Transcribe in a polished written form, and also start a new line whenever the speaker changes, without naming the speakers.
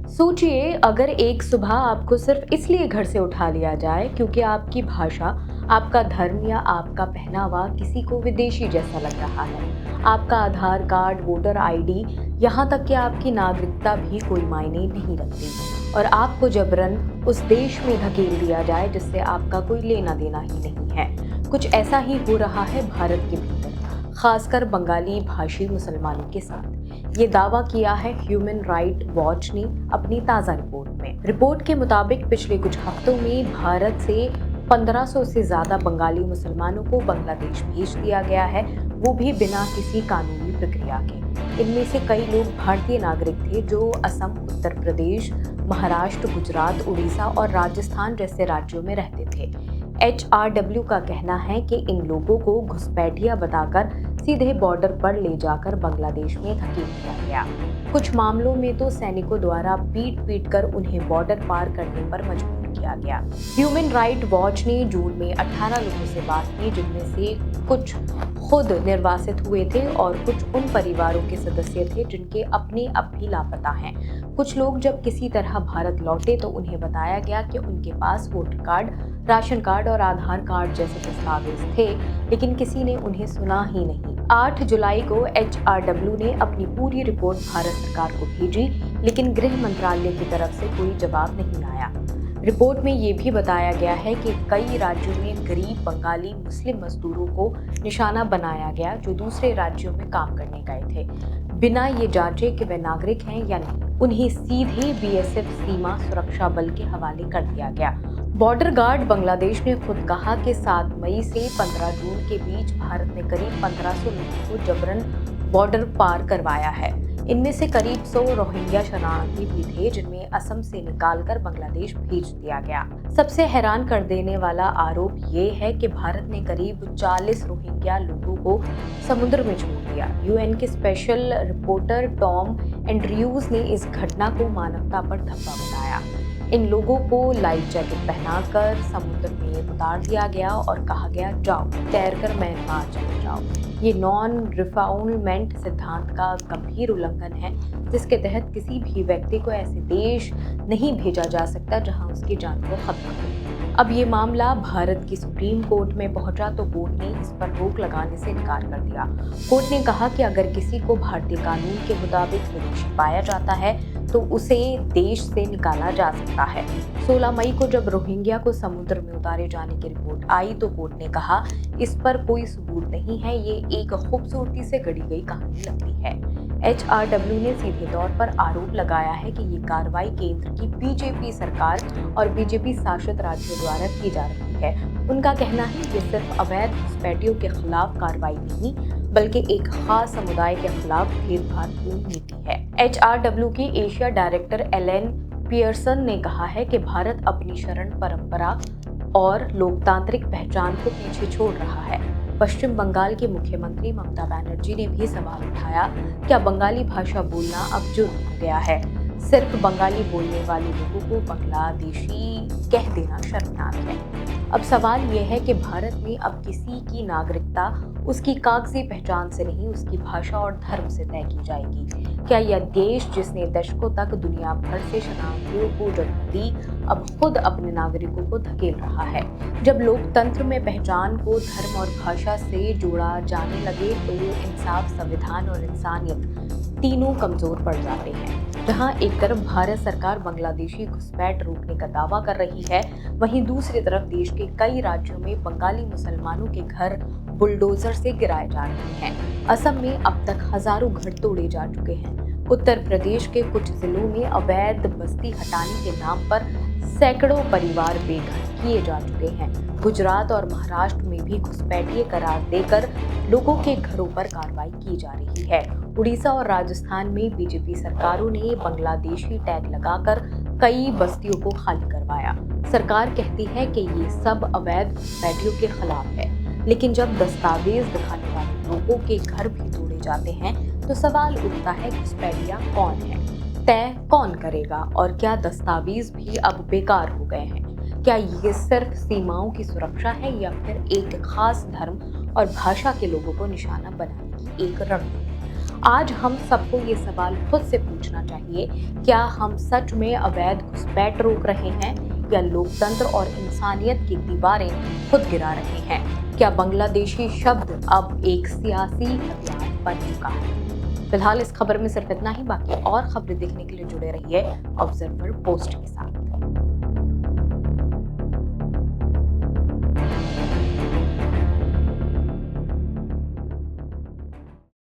सोचिए, अगर एक सुबह आपको सिर्फ इसलिए घर से उठा लिया जाए क्योंकि आपकी भाषा, आपका धर्म या आपका पहनावा किसी को विदेशी जैसा लग रहा है। आपका आधार कार्ड, वोटर आईडी, यहाँ तक कि आपकी नागरिकता भी कोई मायने नहीं रखती और आपको जबरन उस देश में धकेल दिया जाए जिससे आपका कोई लेना देना ही नहीं है। कुछ ऐसा ही हो रहा है भारत के भीतर, खासकर बंगाली भाषी मुसलमानों के साथ। ये दावा किया है ह्यूमन राइट वॉच ने अपनी ताज़ा रिपोर्ट में। रिपोर्ट के मुताबिक पिछले कुछ हफ्तों में भारत से 1500 से ज़्यादा बंगाली मुसलमानों को बांग्लादेश भेज दिया गया है, वो भी बिना किसी कानूनी प्रक्रिया के। इनमें से कई लोग भारतीय नागरिक थे जो असम, उत्तर प्रदेश, महाराष्ट्र, गुजरात, उड़ीसा और राजस्थान जैसे राज्यों में रहते थे। HRW का कहना है कि इन लोगों को घुसपैठिया बताकर सीधे बॉर्डर पर ले जाकर बांग्लादेश में धकेल दिया गया। कुछ मामलों में तो सैनिकों द्वारा पीट पीट कर उन्हें बॉर्डर पार करने पर मजबूर किया गया। ह्यूमन राइट वॉच ने जून में 18 लोगों से बात की, जिनमें से कुछ खुद निर्वासित हुए थे और कुछ उन परिवारों के सदस्य थे जिनके अपने अब भी लापता हैं। कुछ लोग जब किसी तरह भारत लौटे तो उन्हें बताया गया कि उनके पास वोटर कार्ड, राशन कार्ड और आधार कार्ड जैसे दस्तावेज थे, लेकिन किसी ने उन्हें सुना ही नहीं। 8 जुलाई को HRW ने अपनी पूरी रिपोर्ट भारत सरकार को भेजी, लेकिन गृह मंत्रालय की तरफ से कोई जवाब नहीं आया। रिपोर्ट में ये भी बताया गया है कि कई राज्यों में गरीब बंगाली मुस्लिम मजदूरों को निशाना बनाया गया जो दूसरे राज्यों में काम करने गए थे, बिना ये जांचे कि वे नागरिक हैं या नहीं। उन्हें सीधे BSF सीमा सुरक्षा बल के हवाले कर दिया गया। बॉर्डर गार्ड बांग्लादेश ने खुद कहा कि 7 मई से 15 जून के बीच भारत ने करीब 1500 लोगों को जबरन बॉर्डर पार करवाया है। इनमें से करीब 100 रोहिंग्या शरणार्थी भी थे, जिनमें असम से निकालकर बांग्लादेश भेज दिया गया। सबसे हैरान कर देने वाला आरोप ये है कि भारत ने करीब 40 रोहिंग्या लोगों को समुद्र में छोड़ दिया। UN के स्पेशल रिपोर्टर टॉम एंड्रयूज ने इस घटना को मानवता पर धब्बा बताया। इन लोगों को लाइफ जैकेट पहनाकर समुद्र में उतार दिया गया और कहा गया, जाओ तैरकर म्यांमार चले जाओ। ये नॉन रिफाउलमेंट सिद्धांत का गंभीर उल्लंघन है, जिसके तहत किसी भी व्यक्ति को ऐसे देश नहीं भेजा जा सकता जहां उसकी जान को खतरा हो। अब ये मामला भारत की सुप्रीम कोर्ट में पहुंचा तो कोर्ट ने इस पर रोक लगाने से इनकार कर दिया। कोर्ट ने कहा कि अगर किसी को भारतीय कानून के मुताबिक विदेशी पाया जाता है तो उसे देश से निकाला जा सकता है। 16 मई को जब रोहिंग्या को समुद्र में उतारे जाने की रिपोर्ट आई तो कोर्ट ने कहा, इस पर कोई सबूत नहीं है, ये एक खूबसूरती से गढ़ी गई कहानी लगती है। HRW ने सीधे तौर पर आरोप लगाया है कि ये कार्रवाई केंद्र की BJP सरकार और BJP शासित राज्यों द्वारा की जा रही है। उनका कहना है कि सिर्फ अवैध घुसपैठियों के खिलाफ कार्रवाई नहीं, बल्कि एक खास समुदाय के खिलाफ भेदभावपूर्ण नीति है। HRW की एशिया डायरेक्टर एलेन पियर्सन ने कहा है कि भारत अपनी शरण परंपरा और लोकतांत्रिक पहचान को पीछे छोड़ रहा है। पश्चिम बंगाल की मुख्यमंत्री ममता बनर्जी ने भी सवाल उठाया, क्या बंगाली भाषा बोलना अब जुर्म हो गया है? सिर्फ बंगाली बोलने वाले लोगों को बांग्लादेशी कह देना शर्मनाक है। अब सवाल यह है कि भारत में अब किसी की नागरिकता उसकी कागजी पहचान से नहीं, उसकी भाषा और धर्म से तय की जाएगी। क्या यह देश जिसने दशकों तक दुनिया भर से शरणार्थियों को जन्म दी, अब खुद अपने नागरिकों को धकेल रहा है? जब लोकतंत्र में पहचान को धर्म और भाषा से जोड़ा जाने लगे तो इंसाफ, संविधान और इंसानियत तीनों कमजोर पड़ जाते हैं। जहां एक तरफ भारत सरकार बांग्लादेशी घुसपैठ रोकने का दावा कर रही है, वहीं दूसरी तरफ देश के कई राज्यों में बंगाली मुसलमानों के घर बुलडोजर से गिराए जा रहे हैं। असम में अब तक हजारों घर तोड़े जा चुके हैं। उत्तर प्रदेश के कुछ जिलों में अवैध बस्ती हटाने के नाम पर सैकड़ों परिवार बेघर किए जा चुके हैं। गुजरात और महाराष्ट्र में भी घुसपैठिए करार देकर लोगों के घरों पर कार्रवाई की जा रही है। उड़ीसा और राजस्थान में BJP सरकारों ने बांग्लादेशी टैग लगाकर कई बस्तियों को खाली करवाया। सरकार कहती है कि ये सब अवैध घुसपैठियों के खिलाफ है, लेकिन जब दस्तावेज दिखाने वाले लोगों के घर भी तोड़े जाते हैं तो सवाल उठता है, घुसपैठिया कौन है, तय कौन करेगा और क्या दस्तावेज भी अब बेकार हो गए हैं? क्या ये सिर्फ सीमाओं की सुरक्षा है या फिर एक खास धर्म और भाषा के लोगों को निशाना बनाने की एक रणनीति? आज हम सबको ये सवाल खुद से पूछना चाहिए, क्या हम सच में अवैध घुसपैठ रोक रहे हैं या लोकतंत्र और इंसानियत की दीवारें खुद गिरा रहे हैं? क्या बांग्लादेशी शब्द अब एक सियासी हथियार बन चुका है? फिलहाल इस खबर में सिर्फ इतना ही। बाकी और खबरें देखने के लिए जुड़े रहिए ऑब्जर्वर पोस्ट के साथ।